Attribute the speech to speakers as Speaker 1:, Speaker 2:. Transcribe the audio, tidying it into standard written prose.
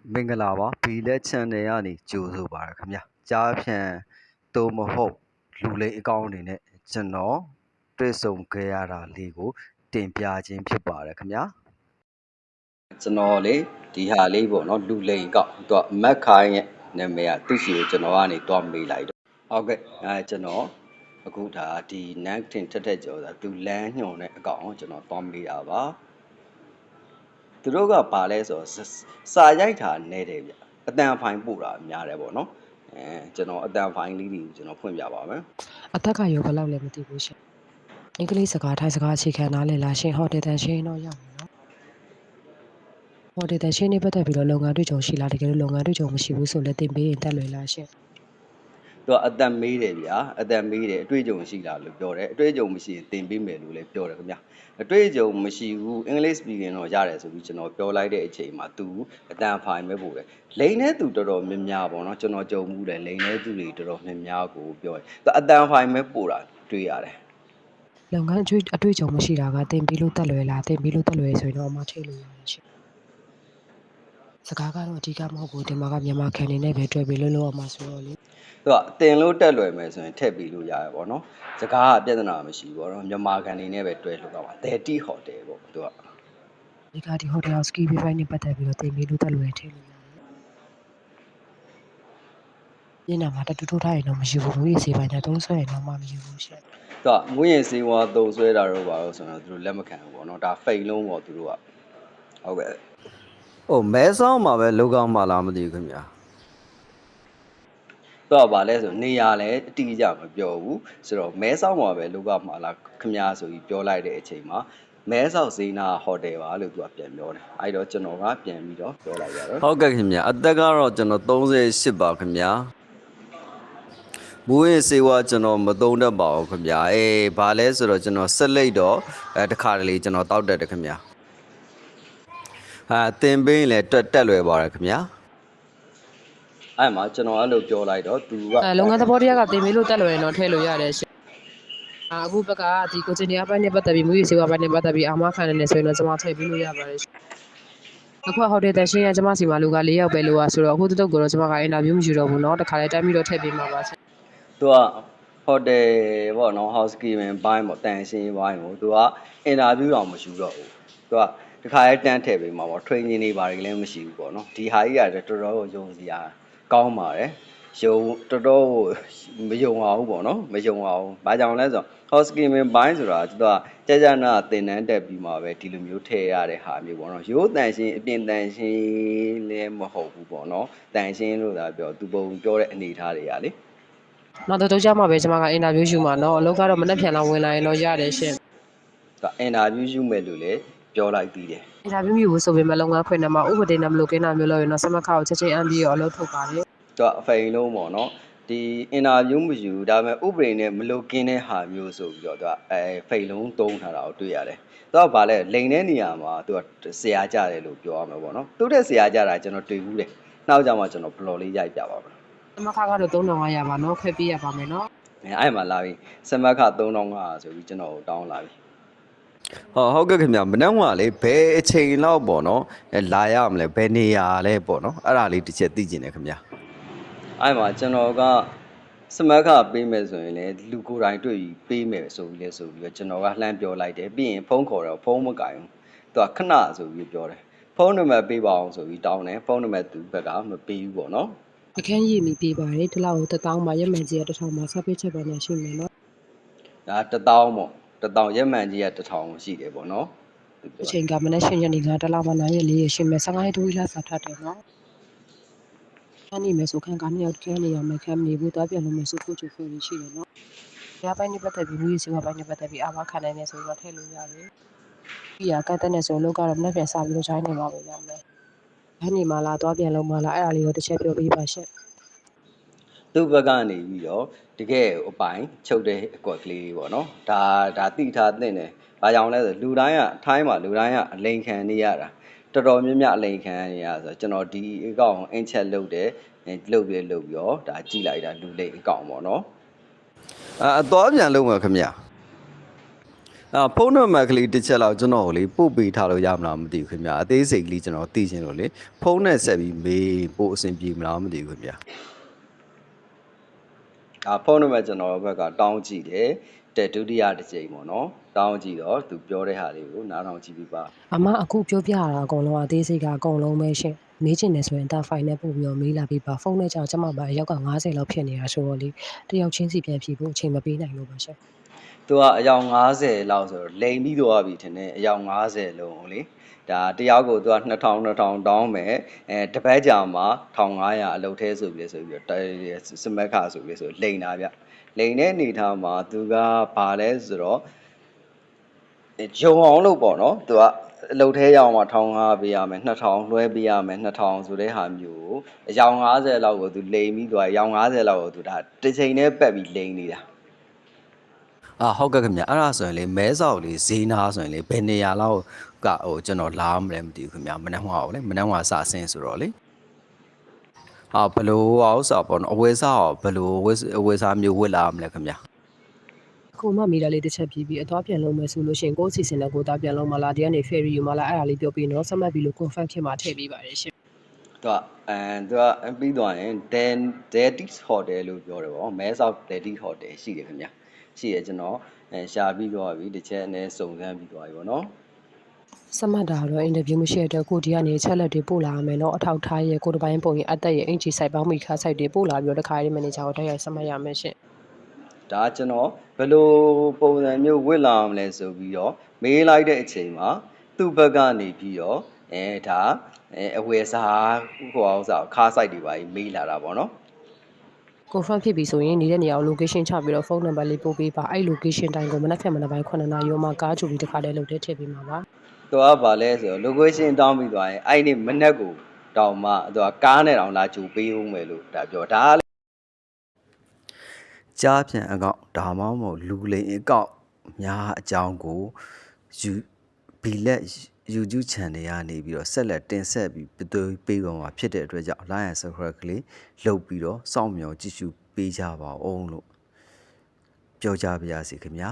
Speaker 1: မင်္ဂလာပါဘီလက် channel ကနေကြိုဆိုပါရခင်ဗျာကြားဖြန်သို့မဟုတ်လူလိမ်အကောင့်အနေနဲ့ကျွန်တော်တွေ့ဆုံခဲ့ရတာလေးကိုတင်ပြခြင်းဖြစ်ပါတယ်ခင်ဗျာကျွန်တော်လေဒီဟာလေးပေါ့နော်လူလိမ်အကောင့်သူကမက်ခိုင်းရဲ့နာမည်ကသူ့စီကိုကျွန်တော်ကနေတွားမေးလိုက်တော့ဟုတ်ကဲ့ကျွန်တော်အခုဒါဒီ Nanting ထက်ကျော်တာသူလမ်းညွှန်တဲ့အကောင့်ကိုကျွန်တော်တွားမေးတာပါသူတို့ကပါလဲဆိုစာရိုက်တာနဲတယ်ဗျအတန်ဖိုင်ပို့တာများတယ်ပေါ့နော်ကျွန်တော်အတန်ဖိုင်လေးတွေကိုကျွန်တော်ဖွင့်ပြပါမယ်
Speaker 2: အသက်ကရောဘယ်လောက်လဲမသိဘူးရှင်အင်္ဂလိပ်စကားထိုင်းစကားအခြေခံနားလည်လားရှင်ဟိုတယ်တန်ရှင်းတော့ရမယ်နော်ဟိုတယ်တန်ရှင်းနေပတ်သက်ပြီးတော့လုပ်ငန်းတွေ့ကြုံရှိလားတကယ်လို့လုပ်ငန်းတွေ့ကြုံမရှိဘူးဆိုလည်းတင်ပေးရင်တက်လွယ်လားရှင်သ
Speaker 1: ူကအတန်မေးတယ်ဗျာအတန်မေးတယ်အတွေ့အကြုံရှိလားလို့ပြောတယ်အတွေ့အကြုံမရှိရင်တင်ပေးမယ်လို့လည်းပြောတယ်ခင်ဗျာအတွေ့အကြုံမရှိဘူးအင်္ဂလိပ် speaking တော့ရတယ်ဆိုပြီးကျွန်တော်ပြောလိုက်တဲ့အချိန်မှာသူအတန်ဖိုင်ပဲပို့တယ်လိန်တဲ့သူတော်တော်များများပေါ့နော်ကျွန်တော်ကြုံမှုတယ်လိန်တဲ့သူတွေတော်တော်များများကိုပြောတယ်သူအတန်ဖိုင်ပဲပို့တာတွေ့ရတယ်
Speaker 2: လုပ်ငန်းအတွေ့အကြုံမရှိတာကတင်ပေးလို့တက်လွယ်လားတင်ပေးလို့တက်လွယ်ဆိုရင်တော့အမထိလို့ရတယ်ရှင်စကားကတော့အဓိကမဟုတ်ဘူးဒီမှာကမြန်မာခံနေနဲ့ပဲတွေ့ပြီးလို့အောင်မှာဆိုတော့လေသ
Speaker 1: ူကတင်လို့တက်လွယ်မယ်ဆိုရင်ထည့်ပြီးလို့ရတယ်ပေါ့နော်စကားကပြဿနာမရှိဘူးပေါ့နော်မြန်မာခံနေနဲ့ပဲတွဲလို့တော့ပါဒယ်တီဟိုတယ်ပေါ့သူက
Speaker 2: ဒီကဒီဟိုတယ်စကီးဘီဖိုင်နဲ့ပတ်သက်ပြီးတော့တင်ပေးလို့တက်လွယ်ထိလို့ရတယ်ညနာမှာတတူထိုးထားရင်တော့မရှိဘူးဘူးရေးစေးပိုင်းနဲ့သုံးဆွဲရင်တော့မရှိဘူးရှင်သ
Speaker 1: ူကမွေးရင်စေးဝါတုံဆွဲတာတော့ပါလို့ဆိုတော့သူတို့လက်မခံဘူးပေါ့နော်ဒါဖိတ်လုံးပေါ့သူတို့ကဟုတ်ကဲ့ဟိုမဲဆောင်းမှာပဲလောကမှာလားမသိဘူးခင်ဗျာတော့ဗာလဲဆိုနေရလဲအတိအကျမပြောဘူးဆိုတော့မဲဆောက်မှာပဲလောကမှာလားခင်ဗျာဆိုပြီးပြောလိုက်တဲ့အချိန်မှာမဲဆောက်ဇေနာဟိုတယ်ပါလို့သူကပြန်ပြောတယ်အဲ့တော့ကျွန်တော်ကပြန်ပြီးတော့ပြောလိုက်ရတယ်ဟုတ်ကဲ့ခင်ဗျာအသက်ကတော့ကျွန်တော်38ပါခင်ဗျာမူရင်စေဝါကျွန်တော်မသုံးတတ်ပါဘူးခင်ဗျာဘာလဲဆိုတော့ကျွန်တော်ဆက်လိုက်တော့တခါတလေကျွန်တော်တောက်တက်တယ်ခင်ဗျာတင်ပင်းလဲတက်လွယ်ပါတယ်ခင်ဗျာအဲ့မှာကျွန်တော်အဲ့လိုပြောလိုက်တော့သူကလ
Speaker 2: ုပ်ငန်းသဘောတရားကတင်ပေးလို့တက်လွယ်ရင်တော့ထည့်လို့ရတယ်ရှင်အခုဘက်ကဒီကိုချင်တရားပိုင်းနဲ့ပတ်သက်ပြီးမူရေးစေဝါပိုင်းနဲ့ပတ်သက်ပြီးအာမခံနေဆိုရင်တော့ကျွန်မထည့်ပေးလို့ရပါတယ်ရှင်အခုဟိုတယ်တန်ရှင်းရကျွန်မစီမှာလူက4ယောက်ပဲလို့ဆိုတော့အခုတုတ်ကိုတော့ကျွန်မကအင်တာဗျူးမရှိတော့ဘူးเนาะတခါလေးတိုင်းပြီးတော့ထည့်ပေးမှာပါရှင်သ
Speaker 1: ူကဟိုတယ်ပေါ့နော် housekeeping ဘိုင်းပေါ့တန်ရှင်းဘိုင်းကိုသူကအင်တာဗျူးတော့မရှိတော့ဘူးသူကတခါလေးတန်းထည့်ပေးမှာပေါ့ training တွေဘာတွေလည်းမရှိဘူးပေါ့နော်ဒီဟာကြီးကတော်တော်ယုံစရာကောင်းပါတယ်ယုံတော်တော်မယုံအောင်ပေါ့နော်မယုံအောင်ဘာကြောင့်လဲဆိုတော့ housekeeping ဘိုင်းဆိုတာသူကကြာကြာနာသင်တန်းတက်ပြီးမှပဲဒီလိုမျိုးထည့်ရတဲ့ဟာမျိုးပေါ့နော်ရိုးတန်ရှင်းအပြင်တန်ရှင်းလည်းမဟုတ်ဘူးပေါ့နော်တန်ရှင်းလို့သာပြောသူပုံပြောတဲ့အနေအထားတွေကလေန
Speaker 2: ောက်တော့ကြမှာပဲကျွန်မကအင်တာဗျူးယူမှာเนาะအလုပ်ကတော့မနှက်ပြန်လာဝင်လာရင်တော့ရတယ်ရှင်အ
Speaker 1: င်တာဗျူးယူမယ်လို့လည်းပြောလိုက်ပြီးတယ်အ
Speaker 2: င်တာဗျူးယူဖို့ဆိုပေမဲ့လုပ်ငန်းခွင်ထဲမှာဥပဒေနဲ့မလို့ကင်းတာမျိုးလို့ရင်တော့စမခါကိုချက်ချင်းအမ်းပြီးတော့အလုပ်ထုတ်ပါတယ်သ
Speaker 1: ူကအဖိန်လုံးပေါ့နော်ဒီအင်တာဗျူးမယူဒါပေမဲ့ဥပဒေနဲ့မလို့ကင်းတဲ့ဟာမျိုးဆိုပြီးတော့သူကဖိန်လုံးသုံးထားတာကိုတွေ့ရတယ်သူကဗာလဲလိန်တဲ့နေရာမှာသူကဆရာကြတယ်လို့ပြောရမှာပေါ့နော်သူတဲ့ဆရာကြတာကျွန်တော်တွေ့ဘူးတယ်နောက်ကြမှာကျွန်တော်ဘလော်လေးရိုက်ပြပါမယ်
Speaker 2: စမခါကတော့3500ပါเนาะခွဲပေးရပါမယ်เนาะ
Speaker 1: အဲ့မှာလာပြီစမခ3500ဆိုပြီးကျွန်တော်တောင်းလာပြီဟုတ်ကဲ့ခင်ဗျာမနှောင်းကလေဘယ်အချိန်လောက်ပေါ့နော်လာရမလဲဘယ်နေရာလဲပေါ့နော်အဲ့ဒါလေးတစ်ချက်သိကျင်တယ်ခင်ဗျာအဲ့မှာကျွန်တော်ကစမခပေးမယ်ဆိုရင်လည်းလူကိုယ်တိုင်တွေ့ပြီးပေးမယ်ဆိုပြီးတော့ကျွန်တော်ကလှမ်းပြောလိုက်တယ်ပြီးရင်ဖုန်းခေါ်တော့ဖုန်းမကင်ဘူးသူကခဏဆိုပြီးပြောတယ်ဖုန်းနံပါတ်ပေးပါအောင်ဆိုပြီးတောင်းတယ်ဖုန်းနံပါတ်သူဘက်ကမပေးဘူးပေါ့နော်အ
Speaker 2: ခန်းကြီးမိပေးပါတယ်ဒီလောက်1000မှာရက်မှန်ကြီးက1000မှာဆက်ပေးချက်ပဲနဲ့ရှိမယ်เนาะ
Speaker 1: ဒါ1000ပေါ့1000ရက်မှန်ကြီးက1000ရှိတယ်ပေါ့နော်
Speaker 2: အချိန်ကမနေ့ရှင်ညနေကတလောက်မှ9ရက်4ရက်ရှိမယ်15ရက်တူလာစားထပ်တယ်เนาะခန်းနေမယ်ဆိုခန်းက2ယောက်ခန်းနေရမယ်ခန်းနေဘူးသွားပြန်လို့မယ်ဆိုကိုချိုဖေးရှိတယ်เนาะတရားပိုင်းနဲ့ပတ်သက်ပြီးမူရေးစေဝါပိုင်းနဲ့ပတ်သက်ပြီးအာမခံနိုင်နေဆိုတော့ထည့်လို့ရတယ်ပြီးရကတ်တဲ့နဲ့ဆိုလို့ကတော့မနေ့ပြန်စားပြီးတော့ဂျိုင်းနေမှာပဲရမယ်ခန်းနေမှာလားသွားပြန်လို့မလားအဲ့ဒါလေးတော့တစ်ချက်ပြောပေးပါရှင့်
Speaker 1: သူ့ဘက်ကနေပြီးတော့တကယ်အပိုင်ချုပ်တဲ့အကွက်ကလေးပေါ့နော်ဒါတိထားသင့်တယ်ဘာကြောင့်လဲဆိုလူတိုင်းကအထိုင်းမှာလူတိုင်းကအလိန်ခံနေရတာတော်တော်များများအလိန်ခံနေရဆိုတော့ကျွန်တော်ဒီအကောင့်အင်ချက်လုပ်တယ်လုပ်ပြီးတော့ဒါကြည့်လိုက်တာလူလိန်အကောင့်ပေါ့နော်အသွားပြန်လုပ်မှာခင်ဗျ ဖုန်းနံပါတ်ကလေးတစ်ချက်လောက်ကျွန်တော်ကိုလေပို့ပေးထားလို့ရမလားမသိဘူးခင်ဗျာအသေးစိတ်ကလေးကျွန်တော်သိချင်လို့လေဖုန်းနဲ့ဆက်ပြီးမေးပို့အဆင်ပြေမလားမသိဘူးခင်ဗျာဖုန်းနံပါတ်ကျွန်တော်ဘက်ကတောင်းကြည့်တယ်တဲ့ဒုတိယတစ်ကြိမ်ပေါ့နော်တောင်းကြည့်တော့သူပြောတဲ့ဟာလေးကိုနားထောင်ကြည့်ပြီးပါ
Speaker 2: အမအခုပြောပြတာအကုန်လုံးအသေးစိတ်ကအကုန်လုံးပဲရှင်မေးချင်တယ်ဆိုရင်တာဖိုင်နဲ့ပို့ပြီးတော့မေးလာပြီးပါဖုန်းနဲ့ကြောင်ကျမပါအယောက်က90လောက်ဖြစ်နေတာဆိုတော့လေတယောက်ချင်းစီပြန်ဖြေဖို့အချိန်မပေးနိုင်လို့ပါရှင်
Speaker 1: သူကအယောက်90လောက်ဆိုတော့လိန်ပြီးသွားပြီထင်တယ်အယောက်90လုံးကိုလေဒါတယောက်ကိုသူက2000တောင်းမယ်တပတ်ကြာမှာ1500အလုပ်သေးဆိုပြီးစမက်ခါဆိုပြီးဆိုလိန်တာဗျလိန်တဲ့အနေထားမှာသူကဘာလဲဆိုတော့ဂျုံအောင်လို့ပေါ့နော်သူကအလုပ်သေးရအောင်မှာ1500ပေးရမယ်2000လွှဲပေးရမယ်2000ဆိုတဲ့ဟာမျိုးကိုအယောက်90လောက်ကိုသူလိန်ပြီးသွားအယောက်90လောက်ကိုသူဒါတစ်ချိန်နဲ့ပတ်ပြီးလိန်နေတာဟုတ်ကဲ့ခင်ဗျအဲ့ဒါဆိုရင်လေမဲဆောက်လေးဈေးနာဆိုရင်လေဘယ်နေရာလောက်ကကျွန်တော်လာမလဲမသိဘူးခင်ဗျမနှမ်းဟွာကိုလေမနှမ်းဟွာစဆင်းဆိုတော့လေဘလို့အောင်ဆိုပေါ့နော်အဝယ်စားဘလို့အဝယ်စားမျိုးဝစ်လာမလဲခင်ဗျ
Speaker 2: ခုမှမိတာလေးတစ်ချက်ပြီးပြီးအသွားပြန်လုံးမယ်ဆိုလို့ရှိရင်ကိုယ်စီစဉ်တဲ့ကိုသားပြန်လုံးမလားဒီကနေ ferry ယူမလားအဲ့ဒါလေးပြောပြီးနော်ဆက်မှတ်ပြီးလို့ confirm ဖြစ်မှာထည့်ပေးပါတယ်ရှင်
Speaker 1: သူကပြီးသွားရင် Detis Hotel လို့ပြောတယ်ပေါ့မဲဆောက် Detis Hotel ရှိတယ်ခင်ဗျရှိရကျွန်တော်ရှာပြီးသွားပြီတစ်ချက်နဲ့စုံစမ်းပြီးသွားပြီပေါ့နော်
Speaker 2: စမတ်တာတော့အင်တာဗျူးမရှိတဲ့အတွက်ကိုဒီကနေချက်လက်တွေပို့လာရမယ်နော်အထောက်ထားရဲ့ကိုတပိုင်းပုံရင်အသက်ရဲ့အင်ဂျီဆိုင်ပေါင်းမိခါဆိုင်တွေပို့လာပြီးတော့တခါရေးမန်နေဂျာကိုတိုက်ရိုက်စမတ်ရမယ်ရှင်
Speaker 1: ဒါကျွန်တော်ဘယ်လိုပုံစံမျိုးဝစ်လာမလဲဆိုပြီးတော့မေးလိုက်တဲ့အချိန်မှာသူ့ဘက်ကနေပြီးတော့ဒါအဝယ်စားခါဆိုင်တွေပါမေးလာတာပေါ့နော်
Speaker 2: confirm ဖြစ်ပြီဆိုရင်နေတဲ့နေရာကို location ချပြီးတော့ဖုန်းနံပါတ်လေးပို့ပေးပါအဲ့ location တိုင်းကိုမနက်ဖြန်မနက်ပိုင်း9နာရီရောမှာကားကြိုပြီးတခါတည်းလုပ်တဲ့ထည့်ပေးမှာပါ
Speaker 1: သူကဗာလဲဆိုတော့ location တောင်းပြီးသွားရင်အဲ့ဒီမနက်ကိုတောင်မှသူကကားနဲ့တောင်လာကြိုပေးဦးမယ်လို့ဒါပြောဒါကြားပြန်အကောင့်ဒါမှမဟုတ်လူလိန်အကောင့်များအကြောင်းကိုဘီလက် YouTube channel ကနေပြီးတော့ဆက်လက်တင်ဆက်ပြီးပေးပေါ်မှာဖြစ်တဲ့အတွက်ကြောင့် like and subscribe ကလေးလုပ်ပြီးတော့စောင့်မျှော်ကြည့်ရှုပေးကြပါဦးလို့ပြောကြပါရစေခင်ဗျာ